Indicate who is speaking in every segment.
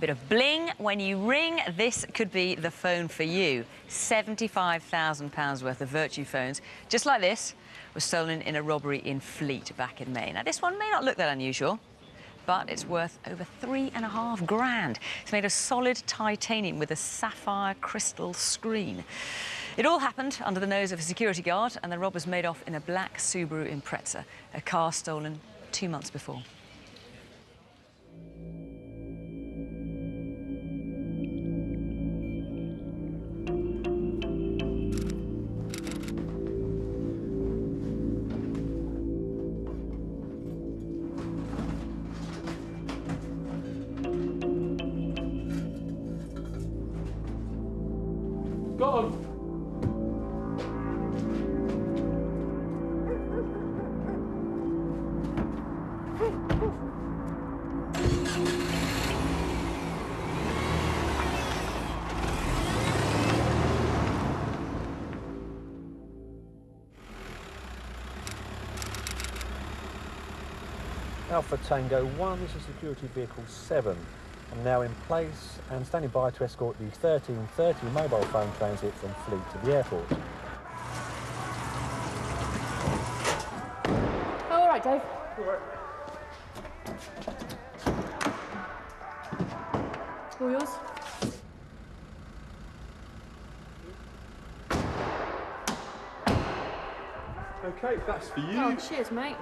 Speaker 1: bit of bling when you ring. This could be the phone for you. £75,000 worth of Virtue phones, just like this, was stolen in a robbery in Fleet back in May. Now, this one may not look that unusual, but it's worth over £3.5 grand. It's made of solid titanium with a sapphire crystal screen. It all happened under the nose of a security guard, and the robbers made off in a black Subaru Impreza, a car stolen 2 months before.
Speaker 2: Got him!
Speaker 3: Alpha Tango 1, this is security vehicle 7. I'm now in place and standing by to escort the 1330 mobile phone transit from Fleet to the airport.
Speaker 4: Oh, all right, Dave.
Speaker 2: All right.
Speaker 4: All yours?
Speaker 2: OK, that's for you.
Speaker 4: Oh, cheers, mate.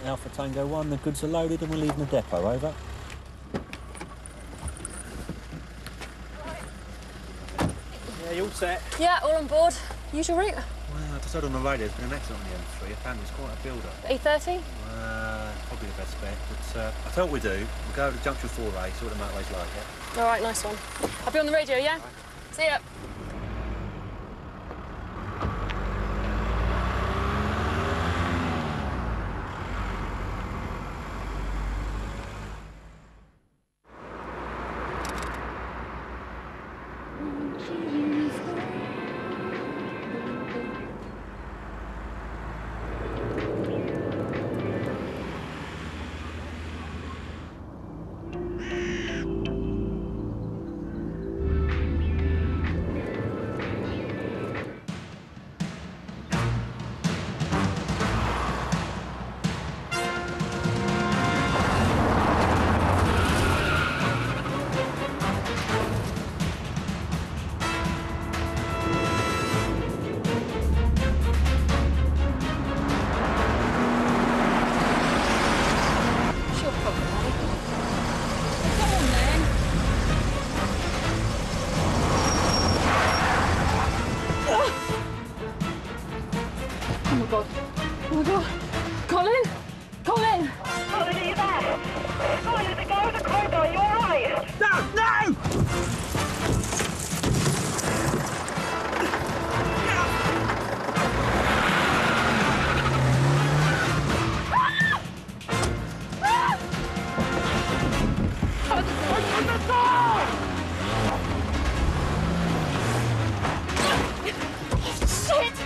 Speaker 3: Alpha Tango 1, the goods are loaded and we're leaving the depot, over.
Speaker 2: Yeah, you all set?
Speaker 4: Yeah, all on board. Usual route?
Speaker 3: Well, I just heard on the radio there's been an accident on the M3. Apparently it's quite a build-up.
Speaker 4: A30?
Speaker 3: Probably the best bet, but I tell what we do. We'll go to Junction 4A, see what the motorway's like, yeah?
Speaker 4: All right, nice one. I'll be on the radio, yeah? Right. See ya. Oh my God. Oh my God. Colin? Colin!
Speaker 5: Colin, are you there? Colin, the guy with the crowbar, are you all right?
Speaker 2: No! No! Open the door!
Speaker 4: Shit!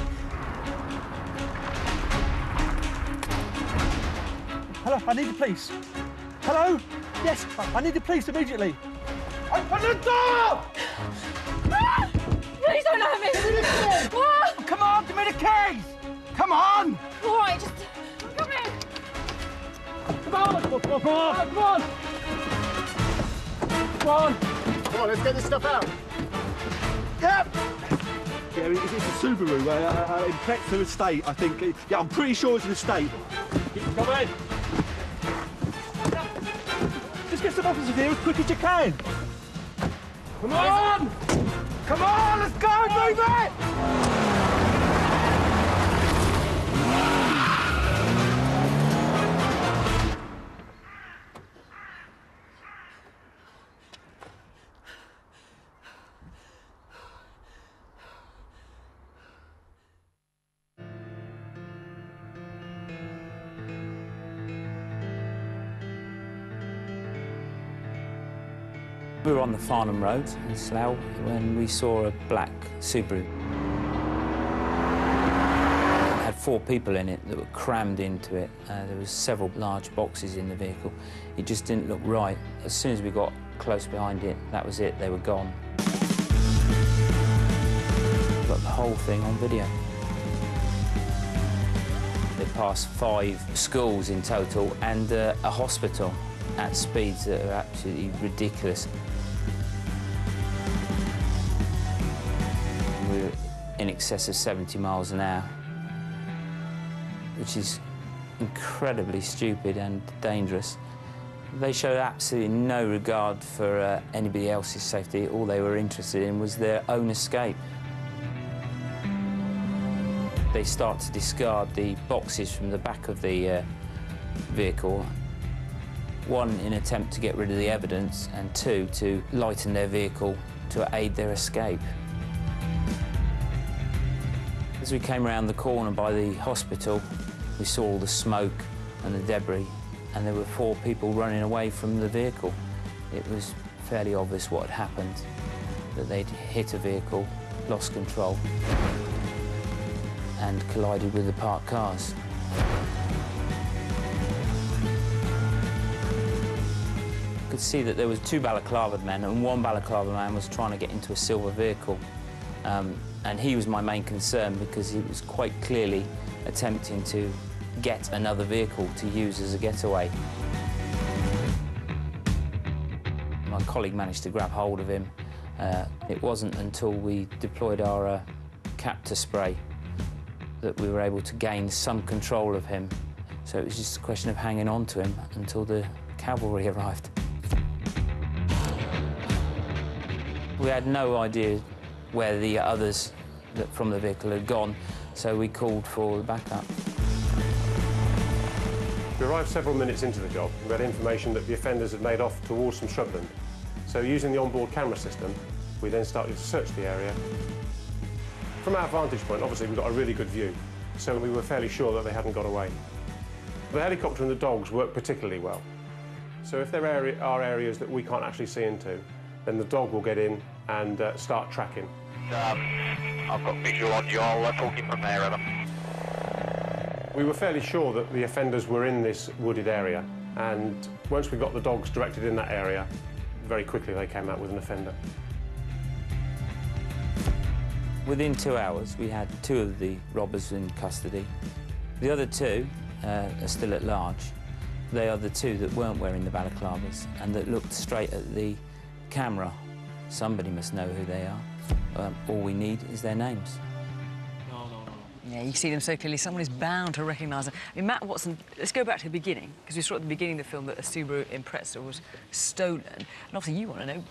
Speaker 2: Hello, I need the police. Hello? Yes, I need the police immediately. Open the door!
Speaker 4: Ah! Please don't hurt me!
Speaker 2: Give me the keys!
Speaker 4: Ah!
Speaker 2: Come on, give me the keys! Come on!
Speaker 4: All right, just come in.
Speaker 2: Come on! Come on, come on! Come on! Come on!
Speaker 6: Come on, let's get this stuff out.
Speaker 2: Yep! Yeah, it's a Subaru, Impreza estate, I think. Yeah, I'm pretty sure it's an estate. Come in! Just get some officers here as quick as you can. Come on! Come on, let's go, move it!
Speaker 7: We were on the Farnham Road in Slough when we saw a black Subaru. It had 4 people in it that were crammed into it. There was several large boxes in the vehicle. It just didn't look right. As soon as we got close behind it, that was it, they were gone. Got the whole thing on video. They passed 5 schools in total and a hospital at speeds that are absolutely ridiculous. We were in excess of 70 miles an hour, which is incredibly stupid and dangerous. They showed absolutely no regard for anybody else's safety. All they were interested in was their own escape. They start to discard the boxes from the back of the vehicle. 1, in an attempt to get rid of the evidence, and 2, to lighten their vehicle to aid their escape. As we came around the corner by the hospital, we saw all the smoke and the debris, and there were 4 people running away from the vehicle. It was fairly obvious what had happened, that they'd hit a vehicle, lost control, and collided with the parked cars. I could see that there was 2 balaclava men, and 1 balaclava man was trying to get into a silver vehicle. And he was my main concern because he was quite clearly attempting to get another vehicle to use as a getaway. My colleague managed to grab hold of him. It wasn't until we deployed our captor spray that we were able to gain some control of him. So it was just a question of hanging on to him until the cavalry arrived. We had no idea where the others from the vehicle had gone, so we called for the backup.
Speaker 6: We arrived several minutes into the job. We had information that the offenders had made off towards some shrubland. So using the onboard camera system, we then started to search the area. From our vantage point, obviously, we got a really good view, so we were fairly sure that they hadn't got away. The helicopter and the dogs work particularly well. So if there are areas that we can't actually see into, then the dog will get in and start tracking.
Speaker 8: I've got visual on you. I'll talk in from there, Adam.
Speaker 6: We were fairly sure that the offenders were in this wooded area, and once we got the dogs directed in that area, very quickly they came out with an offender.
Speaker 7: Within 2 hours, we had 2 of the robbers in custody. The other 2 are still at large. They are the 2 that weren't wearing the balaclavas and that looked straight at the camera. Somebody must know who they are. All we need is their names.
Speaker 1: Yeah, you see them so clearly. Someone is bound to recognise them. I mean, Matt Watson, let's go back to the beginning, because we saw at the beginning of the film that a Subaru Impreza was stolen. And obviously you want to know,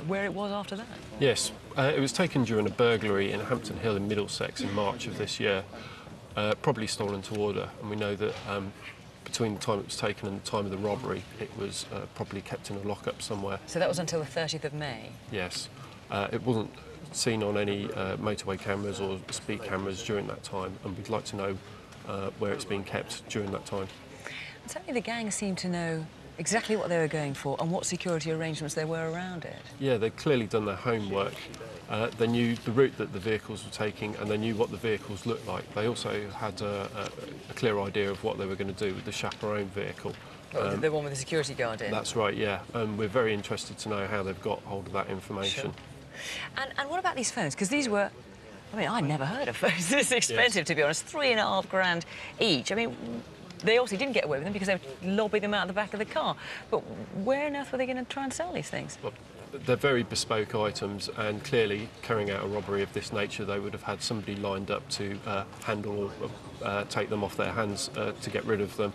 Speaker 1: where it was after that.
Speaker 9: Yes, it was taken during a burglary in Hampton Hill in Middlesex in March of this year. Probably stolen to order, and we know that between the time it was taken and the time of the robbery, it was probably kept in a lockup somewhere.
Speaker 1: So that was until the 30th of May?
Speaker 9: Yes. It wasn't seen on any motorway cameras or speed cameras during that time, and we'd like to know where it's been kept during that time.
Speaker 1: Certainly the gang seemed to know exactly what they were going for and what security arrangements there were around it.
Speaker 9: Yeah, they'd clearly done their homework. They knew the route that the vehicles were taking, and they knew what the vehicles looked like. They also had a clear idea of what they were going to do with the chaperone vehicle.
Speaker 1: The one with the security guard in?
Speaker 9: That's right, yeah. And we're very interested to know how they've got hold of that information.
Speaker 1: Sure. And what about these phones? Because these were... I mean, I never heard of phones this expensive, yes, to be honest. $3.5 grand each. I mean, they obviously didn't get away with them because they would lobby them out the back of the car. But where on earth were they going to try and sell these things? Well,
Speaker 9: they're very bespoke items, and clearly carrying out a robbery of this nature, they would have had somebody lined up to handle or take them off their hands to get rid of them.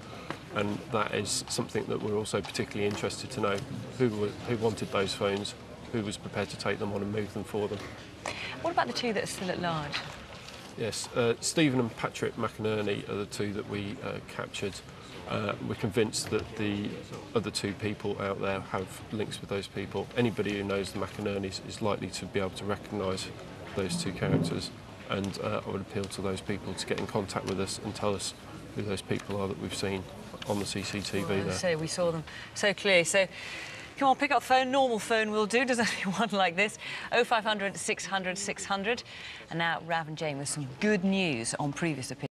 Speaker 9: And that is something that we're also particularly interested to know. Who wanted those phones, who was prepared to take them on and move them for them.
Speaker 1: What about the 2 that are still at large?
Speaker 9: Yes, Stephen and Patrick McInerney are the 2 that we captured. We're convinced that the other 2 people out there have links with those people. Anybody who knows the McInerneys is likely to be able to recognise those 2 characters, and I would appeal to those people to get in contact with us and tell us who those people are that we've seen on the CCTV there.
Speaker 1: So we saw them so clear. So come on, pick up the phone. Normal phone will do. Does anyone like this? 0500 600 600. And now Rav and Jane with some good news on previous opinions.